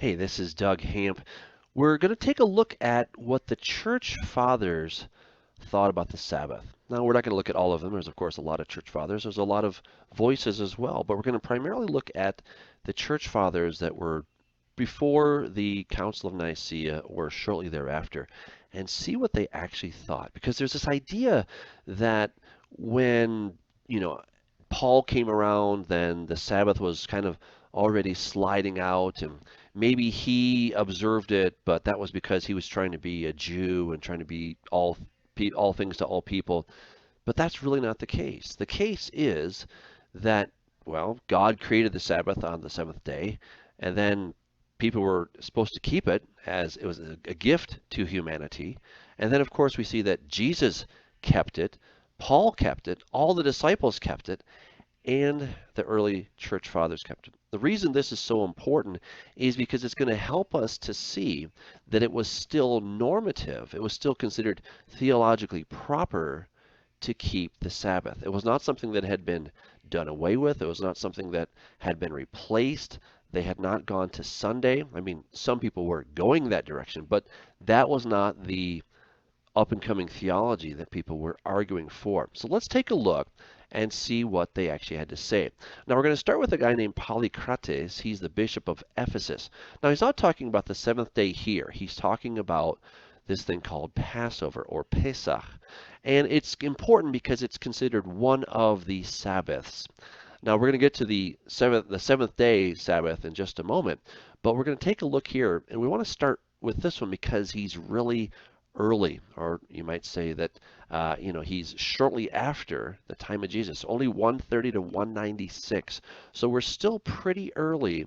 Hey, this is Doug Hamp. We're going to take a look at what the church fathers thought about the Sabbath. Now, we're not going to look at all of them. There's, of course, a lot of church fathers. There's a lot of voices as well, but we're going to primarily look at the church fathers that were before the Council of Nicaea or shortly thereafter and see what they actually thought. Because there's this idea that when, you know, Paul came around, then the Sabbath was kind of already sliding out, and maybe he observed it, but that was because he was trying to be a Jew and trying to be all things to all people. But that's really not the case. The case is that, well, God created the Sabbath on the seventh day, and then people were supposed to keep it as it was a gift to humanity. And then, of course, we see that Jesus kept it, Paul kept it, all the disciples kept it, and the early church fathers kept it. The reason this is so important is because it's going to help us to see that it was still normative. It was still considered theologically proper to keep the Sabbath. It was not something that had been done away with. It was not something that had been replaced. They had not gone to Sunday. I mean, some people were going that direction, but that was not the up and coming theology that people were arguing for. So let's take a look and see what they actually had to say. Now we're going to start with a guy named Polycrates. He's the bishop of Ephesus. Now he's not talking about the seventh day here. He's talking about this thing called Passover or Pesach. And it's important because it's considered one of the Sabbaths. Now we're going to get to the seventh day Sabbath in just a moment, but we're going to take a look here, and we want to start with this one because he's really early, or you might say that he's shortly after the time of Jesus, only 130 to 196. So we're still pretty early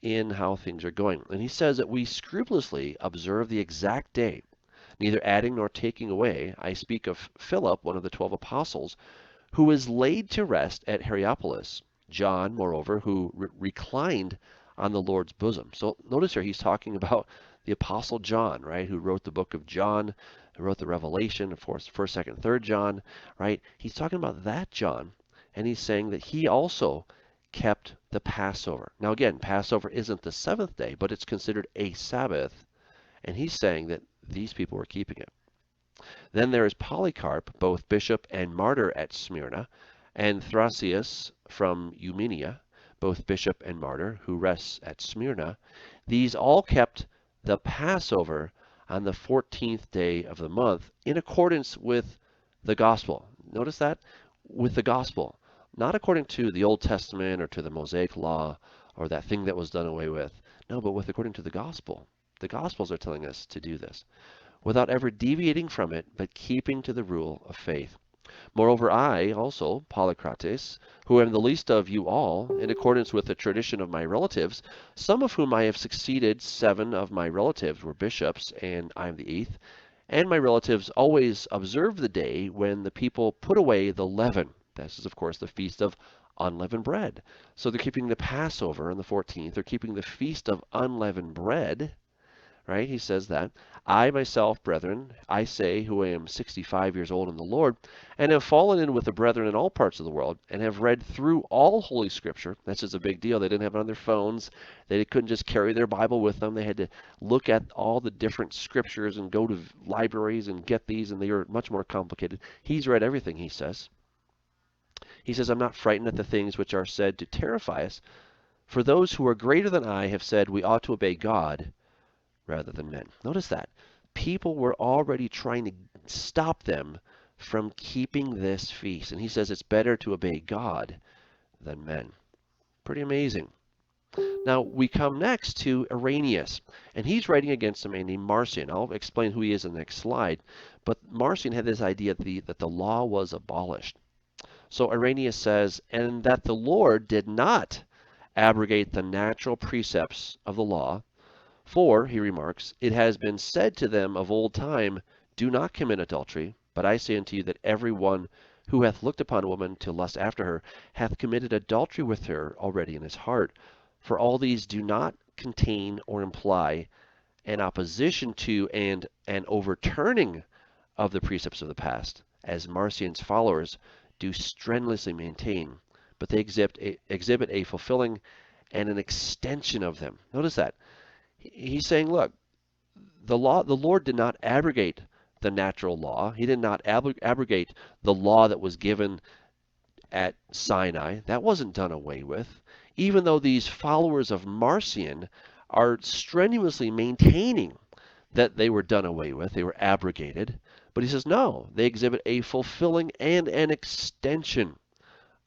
in how things are going. And he says that we scrupulously observe the exact day, neither adding nor taking away. I speak of Philip, one of the 12 apostles, who was laid to rest at Hierapolis. John, moreover, who reclined on the Lord's bosom. So notice here he's talking about the Apostle John, right, who wrote the book of John, who wrote the Revelation, of course, 1st, 2nd, 3rd John, right? He's talking about that John, and he's saying that he also kept the Passover. Now again, Passover isn't the seventh day, but it's considered a Sabbath, and he's saying that these people were keeping it. Then there is Polycarp, both bishop and martyr at Smyrna, and Thracias from Eumenia, both bishop and martyr, who rests at Smyrna. These all kept the Passover on the 14th day of the month in accordance with the gospel. Notice that? With the gospel. Not according to the Old Testament or to the Mosaic law or that thing that was done away with. No, but according to the gospel. The gospels are telling us to do this without ever deviating from it, but keeping to the rule of faith. Moreover, I also, Polycrates, who am the least of you all, in accordance with the tradition of my relatives, some of whom I have succeeded, 7 of my relatives were bishops, and I am the 8th, and my relatives always observe the day when the people put away the leaven. This is, of course, the feast of unleavened bread. So they're keeping the Passover on the 14th. They're keeping the feast of unleavened bread, right? He says that. I myself, brethren, I say, who am 65 years old in the Lord, and have fallen in with the brethren in all parts of the world, and have read through all Holy Scripture. That's just a big deal. They didn't have it on their phones. They couldn't just carry their Bible with them. They had to look at all the different scriptures and go to libraries and get these, and they were much more complicated. He's read everything, he says. He says, I'm not frightened at the things which are said to terrify us, for those who are greater than I have said we ought to obey God rather than men. Notice that. People were already trying to stop them from keeping this feast. And he says it's better to obey God than men. Pretty amazing. Now we come next to Irenaeus, and he's writing against a man named Marcion. I'll explain who he is in the next slide. But Marcion had this idea that the law was abolished. So Irenaeus says, and that the Lord did not abrogate the natural precepts of the law, for, he remarks, it has been said to them of old time, do not commit adultery. But I say unto you that every one who hath looked upon a woman to lust after her hath committed adultery with her already in his heart. For all these do not contain or imply an opposition to and an overturning of the precepts of the past, as Marcion's followers do strenuously maintain, but they exhibit a fulfilling and an extension of them. Notice that. He's saying, look, the Lord did not abrogate the natural law. He did not abrogate the law that was given at Sinai. That wasn't done away with. Even though these followers of Marcion are strenuously maintaining that they were done away with, they were abrogated. But he says, no, they exhibit a fulfilling and an extension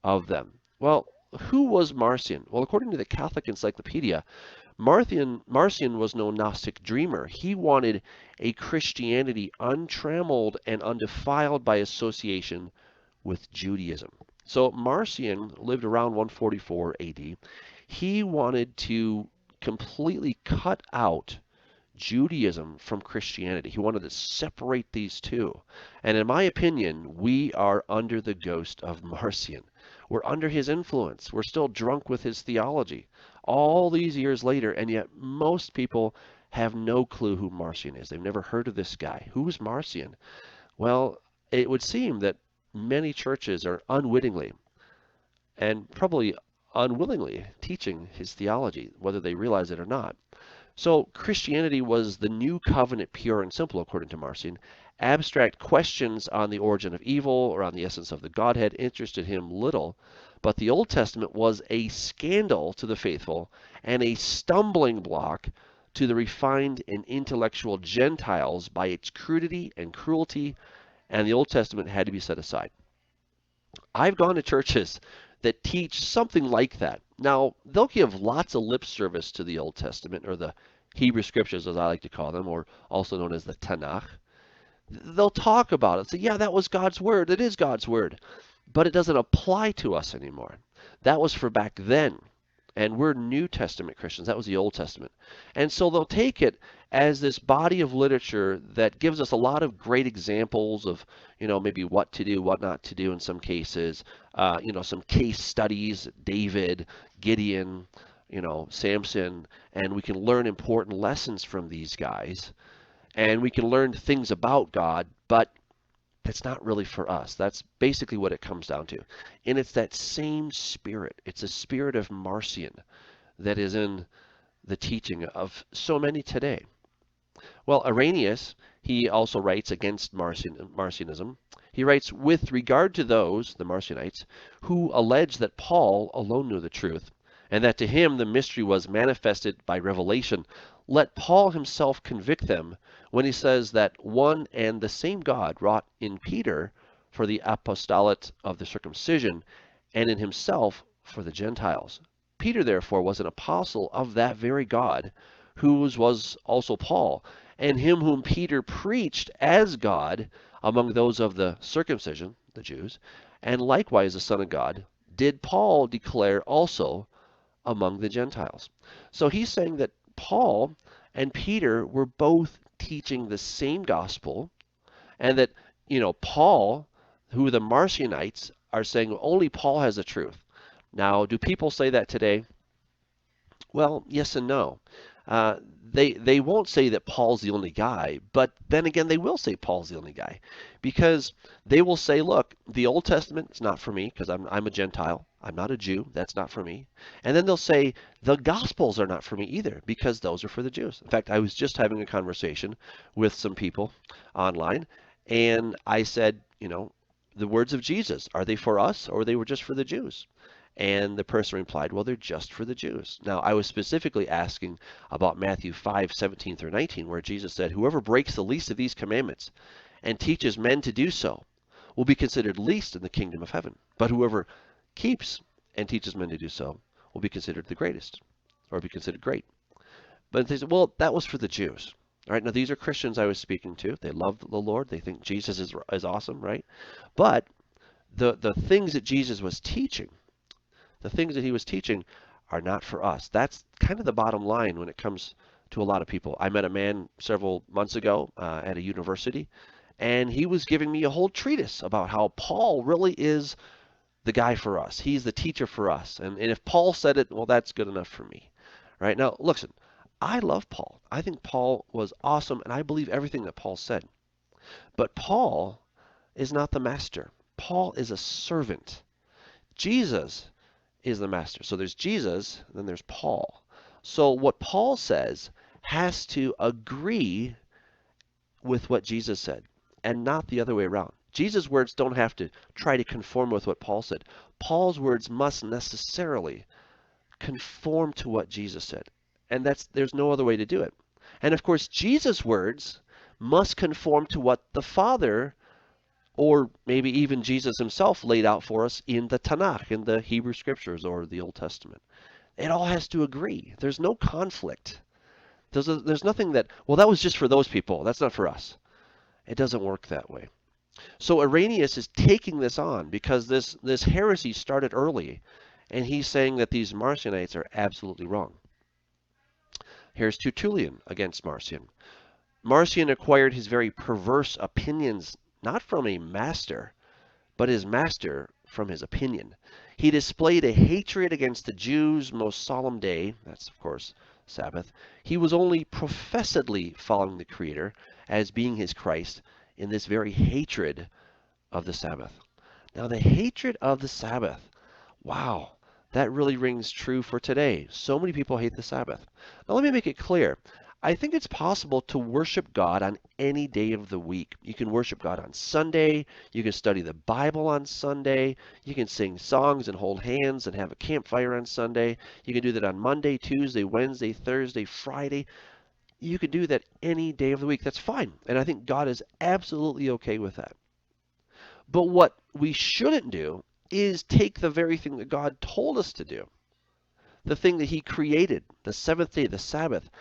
of them. Well, who was Marcion? Well, according to the Catholic Encyclopedia, Marcion was no Gnostic dreamer. He wanted a Christianity untrammeled and undefiled by association with Judaism. So Marcion lived around 144 AD. He wanted to completely cut out Judaism from Christianity. He wanted to separate these two. And in my opinion, we are under the ghost of Marcion. We're under his influence. We're still drunk with his theology all these years later, and yet most people have no clue who Marcion is. They've never heard of this guy. Who's Marcion? Well, it would seem that many churches are unwittingly and probably unwillingly teaching his theology, whether they realize it or not. So Christianity was the new covenant, pure and simple, according to Marcion. Abstract questions on the origin of evil or on the essence of the Godhead interested him little, but the Old Testament was a scandal to the faithful and a stumbling block to the refined and intellectual Gentiles by its crudity and cruelty, and the Old Testament had to be set aside. I've gone to churches that teach something like that. Now, they'll give lots of lip service to the Old Testament, or the Hebrew Scriptures, as I like to call them, or also known as the Tanakh. They'll talk about it, say, yeah, that was God's Word. It is God's Word. But it doesn't apply to us anymore. That was for back then. And we're New Testament Christians. That was the Old Testament. And so they'll take it as this body of literature that gives us a lot of great examples of, maybe what to do, what not to do in some cases, some case studies, David, Gideon, Samson, and we can learn important lessons from these guys. And we can learn things about God, but that's not really for us. That's basically what it comes down to. And it's that same spirit. It's a spirit of Marcion that is in the teaching of so many today. Well, Irenaeus, he also writes against Marcionism. He writes, with regard to those, the Marcionites, who allege that Paul alone knew the truth, and that to him the mystery was manifested by revelation, let Paul himself convict them when he says that one and the same God wrought in Peter for the apostolate of the circumcision, and in himself for the Gentiles. Peter, therefore, was an apostle of that very God, whose was also Paul, and him whom Peter preached as God among those of the circumcision, the Jews, and likewise the Son of God, did Paul declare also among the Gentiles. So he's saying that Paul and Peter were both teaching the same gospel, and that, Paul, who the Marcionites are saying only Paul has the truth. Now, do people say that today? Well, yes and no. They won't say that Paul's the only guy, but then again, they will say Paul's the only guy, because they will say, look, the Old Testament is not for me because I'm a Gentile. I'm not a Jew. That's not for me. And then they'll say the Gospels are not for me either because those are for the Jews. In fact, I was just having a conversation with some people online, and I said, the words of Jesus, are they for us or they were just for the Jews? And the person replied, well, they're just for the Jews. Now, I was specifically asking about Matthew 5:17 through 19, where Jesus said, whoever breaks the least of these commandments and teaches men to do so will be considered least in the kingdom of heaven. But whoever keeps and teaches men to do so will be considered the greatest, or be considered great. But they said, well, that was for the Jews. All right, now these are Christians I was speaking to. They love the Lord. They think Jesus is awesome, right? But the things that Jesus was teaching, the things that he was teaching are not for us. That's kind of the bottom line when it comes to a lot of people. I met a man several months ago at a university, and he was giving me a whole treatise about how Paul really is the guy for us. He's the teacher for us. And if Paul said it, well, that's good enough for me. Right? Now, listen, I love Paul. I think Paul was awesome, and I believe everything that Paul said. But Paul is not the master. Paul is a servant. Jesus is the master. So there's Jesus, and then there's Paul. So what Paul says has to agree with what Jesus said and not the other way around. Jesus' words don't have to try to conform with what Paul said. Paul's words must necessarily conform to what Jesus said. And there's no other way to do it. And of course, Jesus' words must conform to what the Father, or maybe even Jesus himself, laid out for us in the Tanakh, in the Hebrew Scriptures or the Old Testament. It all has to agree. There's no conflict. There's nothing that, well, that was just for those people. That's not for us. It doesn't work that way. So Irenaeus is taking this on because this heresy started early, and he's saying that these Marcionites are absolutely wrong. Here's Tertullian against Marcion. Marcion acquired his very perverse opinions not from a master, but his master from his opinion. He displayed a hatred against the Jews' most solemn day, that's of course Sabbath. He was only professedly following the Creator as being his Christ in this very hatred of the Sabbath. Now, the hatred of the Sabbath, wow, that really rings true for today. So many people hate the Sabbath. Now, let me make it clear. I think it's possible to worship God on any day of the week. You can worship God on Sunday. You can study the Bible on Sunday. You can sing songs and hold hands and have a campfire on Sunday. You can do that on Monday, Tuesday, Wednesday, Thursday, Friday. You can do that any day of the week. That's fine. And I think God is absolutely okay with that. But what we shouldn't do is take the very thing that God told us to do, the thing that he created, the seventh day, the Sabbath,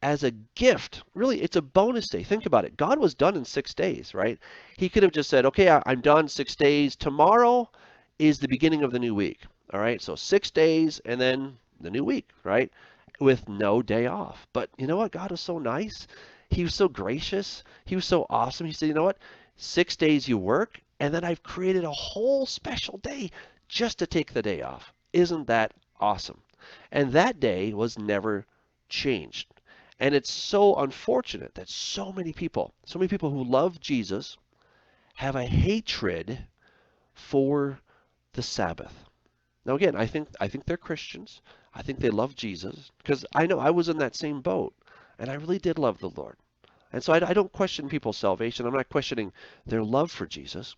as a gift. Really, it's a bonus day. Think about it. God was done in 6 days, right? He could have just said, okay, I'm done 6 days. Tomorrow is the beginning of the new week. All right, so 6 days and then the new week, right? With no day off. But you know what? God was so nice. He was so gracious. He was so awesome. He said, you know what? 6 days you work, and then I've created a whole special day just to take the day off. Isn't that awesome? And that day was never changed. And it's so unfortunate that so many people who love Jesus have a hatred for the Sabbath. Now again, I think they're Christians. I think they love Jesus because I know I was in that same boat and I really did love the Lord. And so I don't question people's salvation. I'm not questioning their love for Jesus.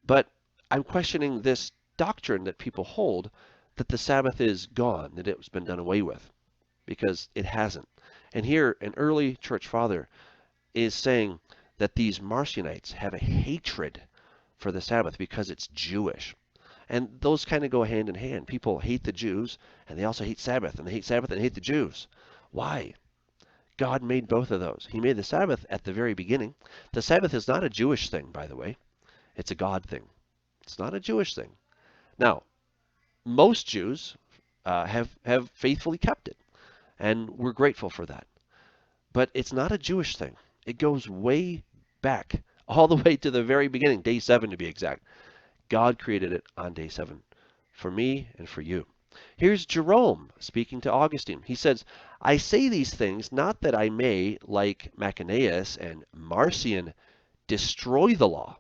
But I'm questioning this doctrine that people hold that the Sabbath is gone, that it's been done away with, because it hasn't. And here, an early church father is saying that these Marcionites have a hatred for the Sabbath because it's Jewish. And those kind of go hand in hand. People hate the Jews, and they also hate Sabbath, and they hate Sabbath and hate the Jews. Why? God made both of those. He made the Sabbath at the very beginning. The Sabbath is not a Jewish thing, by the way. It's a God thing. It's not a Jewish thing. Now, most Jews have faithfully kept it, and we're grateful for that. But it's not a Jewish thing. It goes way back, all the way to the very beginning, day 7 to be exact. God created it on day 7 for me and for you. Here's Jerome speaking to Augustine. He says, I say these things not that I may, like Maccaneus and Marcion, destroy the law,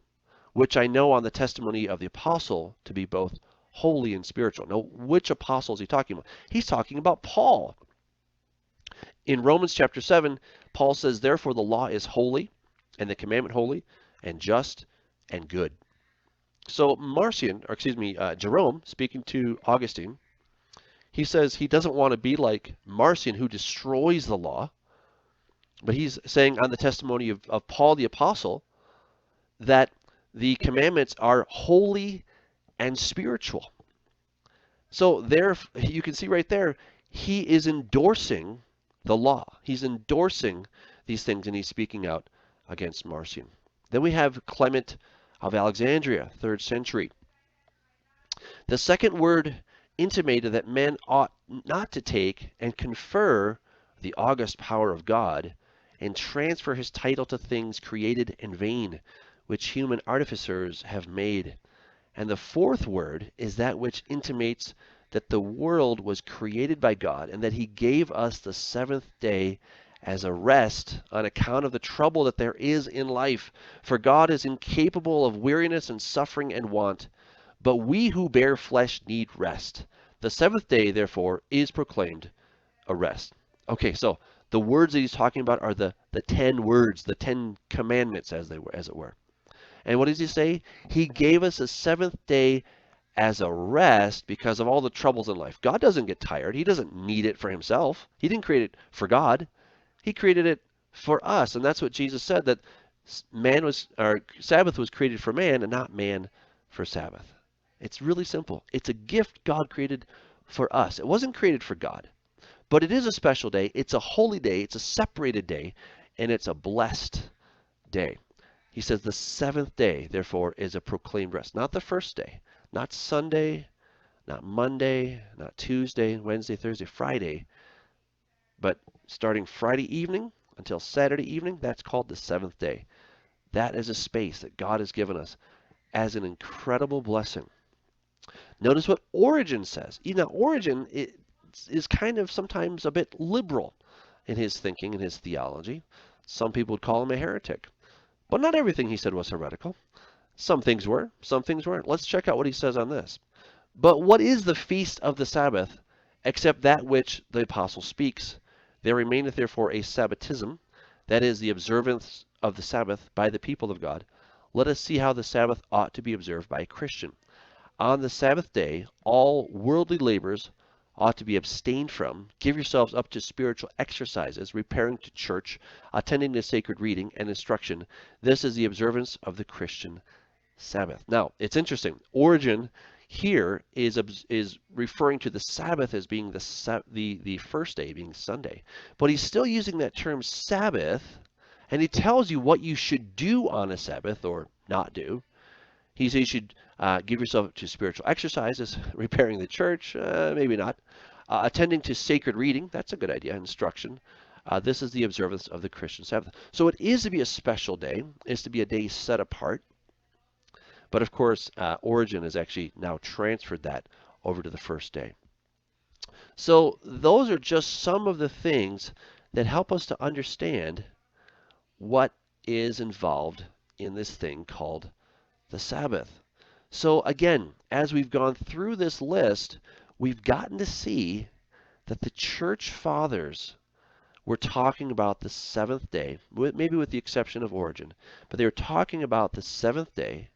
which I know on the testimony of the apostle to be both holy and spiritual. Now, which apostle is he talking about? He's talking about Paul. In Romans chapter 7, Paul says, therefore the law is holy, and the commandment holy, and just, and good. So Jerome, speaking to Augustine, he says he doesn't want to be like Marcion, who destroys the law, but he's saying on the testimony of Paul the apostle that the commandments are holy and spiritual. So there, you can see right there, he is endorsing the law. He's endorsing these things, and he's speaking out against Marcion. Then we have Clement of Alexandria, 3rd century. The second word intimated that men ought not to take and confer the august power of God and transfer his title to things created in vain, which human artificers have made. And the fourth word is that which intimates that the world was created by God and that he gave us the 7th day as a rest on account of the trouble that there is in life. For God is incapable of weariness and suffering and want, but we who bear flesh need rest. The 7th day, therefore, is proclaimed a rest. Okay, so The words that he's talking about are the 10 words, the 10 commandments, as it were. And what does he say? He gave us a seventh day as a rest because of all the troubles in life. God doesn't get tired. He doesn't need it for himself. He didn't create it for God. He created it for us. And that's what Jesus said, that Sabbath was created for man and not man for Sabbath. It's really simple. It's a gift God created for us. It wasn't created for God, but it is a special day. It's a holy day. It's a separated day, and it's a blessed day. He says the seventh day, therefore, is a proclaimed rest. Not the first day, not Sunday, not Monday, not Tuesday, Wednesday, Thursday, Friday, but starting Friday evening until Saturday evening, that's called the seventh day. That is a space that God has given us as an incredible blessing. Notice what Origen says. Now, Origen is kind of sometimes a bit liberal in his thinking and his theology. Some people would call him a heretic. But not everything he said was heretical. Some things were, some things weren't. Let's check out what he says on this. But what is the feast of the Sabbath, except that which the apostle speaks? There remaineth therefore a Sabbatism, that is, the observance of the Sabbath by the people of God. Let us see how the Sabbath ought to be observed by a Christian. On the Sabbath day, all worldly labors ought to be abstained from. Give yourselves up to spiritual exercises, repairing to church, attending to sacred reading and instruction. This is the observance of the Christian Sabbath. Now, it's interesting. Origen here is referring to the Sabbath as being the first day, being Sunday. But he's still using that term Sabbath, and he tells you what you should do on a Sabbath or not do. He says you should give yourself to spiritual exercises, repairing the church, maybe not. Attending to sacred reading, that's a good idea, instruction. This is the observance of the Christian Sabbath. So it is to be a special day. It's to be a day set apart. But of course, Origen has actually now transferred that over to the first day. So those are just some of the things that help us to understand what is involved in this thing called the Sabbath. So again, as we've gone through this list, we've gotten to see that the church fathers were talking about the seventh day, maybe with the exception of Origen, but they were talking about the seventh day,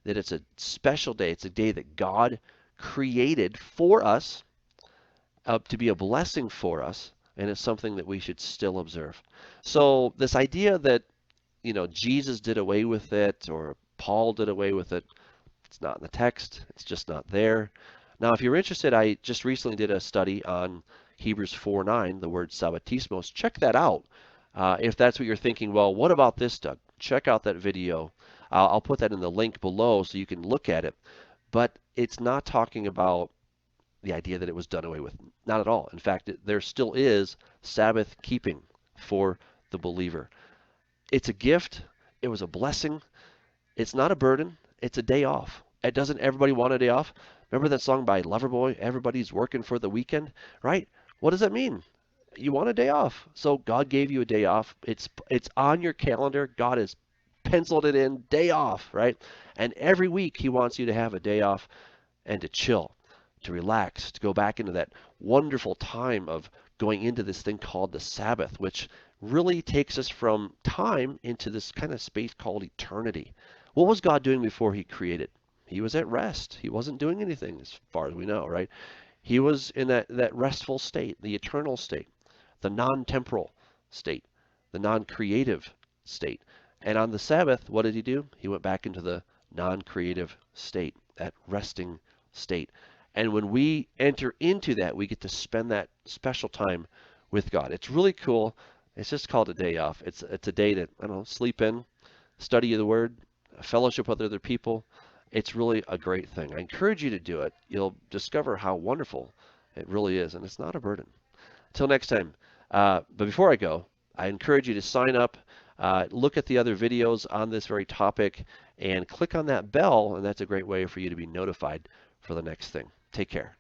that it's a special day. It's a day that God created for us to be a blessing for us, and it's something that we should still observe. So this idea that, Jesus did away with it or Paul did away with it, it's not in the text. It's just not there. Now, if you're interested, I just recently did a study on Hebrews 4:9, the word sabbatismos. Check that out. If that's what you're thinking, well, what about this, Doug? Check out that video. I'll put that in the link below so you can look at it. But it's not talking about the idea that it was done away with. Not at all. In fact, there still is Sabbath keeping for the believer. It's a gift. It was a blessing. It's not a burden. It's a day off. Doesn't everybody want a day off? Remember that song by Loverboy, Everybody's Working for the Weekend, right? What does that mean? You want a day off. So God gave you a day off. It's on your calendar. God has penciled it in, day off, right? And every week he wants you to have a day off and to chill, to relax, to go back into that wonderful time of going into this thing called the Sabbath, which really takes us from time into this kind of space called eternity. What was God doing before he created? He was at rest. He wasn't doing anything as far as we know, right? He was in that restful state, the eternal state, the non-temporal state, the non-creative state. And on the Sabbath, what did he do? He went back into the non-creative state, that resting state. And when we enter into that, we get to spend that special time with God. It's really cool. It's just called a day off. It's a day to, sleep in, study the Word, fellowship with other people. It's really a great thing. I encourage you to do it. You'll discover how wonderful it really is, and it's not a burden. Until next time. But before I go, I encourage you to sign up, look at the other videos on this very topic, and click on that bell, and that's a great way for you to be notified for the next thing. Take care.